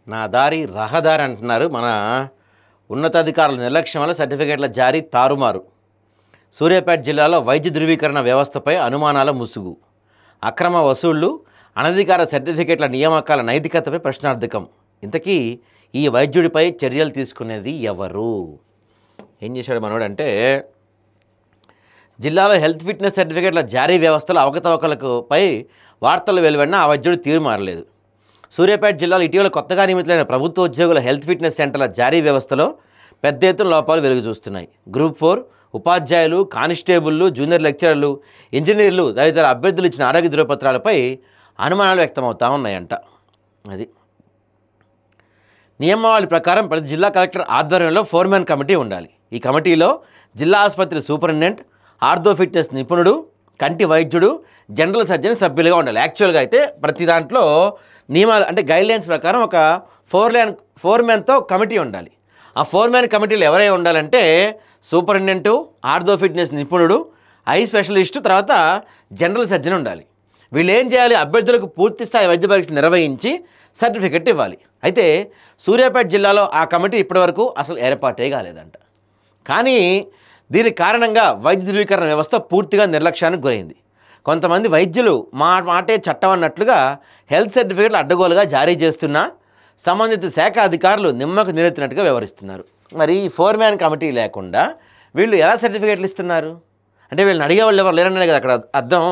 నా దారి రహదారి అంటున్నారు. మన ఉన్నతాధికారుల నిర్లక్ష్యం వల్ల సర్టిఫికేట్ల జారీ తారుమారు. సూర్యాపేట జిల్లాలో వైద్య ధృవీకరణ వ్యవస్థపై అనుమానాల ముసుగు. అక్రమ వసూళ్లు, అనధికార సర్టిఫికేట్ల నియామకాల నైతికతపై ప్రశ్నార్థకం. ఇంతకీ ఈ వైద్యుడిపై చర్యలు తీసుకునేది ఎవరు? ఏం చేశాడు మనోడంటే, జిల్లాలో హెల్త్ ఫిట్నెస్ సర్టిఫికేట్ల జారీ వ్యవస్థలో అవకతవకలపై వార్తలు వెలువడినా ఆ వైద్యుడు తీరు మారలేదు. సూర్యాపేట జిల్లాలో ఇటీవల కొత్తగా నియమితులైన ప్రభుత్వ ఉద్యోగుల హెల్త్ ఫిట్నెస్ సెంటర్ల జారీ వ్యవస్థలో పెద్ద ఎత్తున లోపాలు వెలుగు చూస్తున్నాయి. గ్రూప్ 4 ఉపాధ్యాయులు, కానిస్టేబుళ్లు, జూనియర్ లెక్చరర్లు, ఇంజనీర్లు తదితర అభ్యర్థులు ఇచ్చిన ఆరోగ్య ధృవపత్రాలపై అనుమానాలు వ్యక్తమవుతూ ఉన్నాయంట. అది నియమావళి ప్రకారం ప్రతి జిల్లా కలెక్టర్ ఆధ్వర్యంలో ఫోర్మెన్ కమిటీ ఉండాలి. ఈ కమిటీలో జిల్లా ఆసుపత్రి సూపరింటెండెంట్, ఆర్థో ఫిట్నెస్ నిపుణుడు, కంటి వైద్యుడు, జనరల్ సర్జన్ సభ్యులుగా ఉండాలి. యాక్చువల్గా అయితే ప్రతి దాంట్లో నియమాలు అంటే గైడ్లైన్స్ ప్రకారం ఒక ఫోర్మెన్తో కమిటీ ఉండాలి. ఆ ఫోర్మెన్ కమిటీలో ఎవరై ఉండాలంటే సూపరింటెండెంటు, ఆర్థో ఫిట్నెస్ నిపుణుడు, ఐ స్పెషలిస్టు, తర్వాత జనరల్ సర్జన్ ఉండాలి. వీళ్ళు ఏం చేయాలి? అభ్యర్థులకు పూర్తి స్థాయి వైద్య పరీక్ష నిర్వహించి సర్టిఫికెట్ ఇవ్వాలి. అయితే సూర్యాపేట జిల్లాలో ఆ కమిటీ ఇప్పటివరకు అసలు ఏర్పాటే కాలేదంట. కానీ దీనికి కారణంగా వైద్య ధృవీకరణ వ్యవస్థ పూర్తిగా నిర్లక్ష్యానికి గురైంది. కొంతమంది వైద్యులు మాటే చట్టం అన్నట్లుగా హెల్త్ సర్టిఫికేట్లు అడ్డగోలుగా జారీ చేస్తున్నా సంబంధిత శాఖ అధికారులు నిమ్మకు నీరెత్తినట్టుగా వ్యవహరిస్తున్నారు. మరి ఫోర్మ్యాన్ కమిటీ లేకుండా వీళ్ళు ఎలా సర్టిఫికేట్లు ఇస్తున్నారు? అంటే వీళ్ళని అడిగేవాళ్ళు ఎవరు లేరనే కదా అక్కడ అర్థం.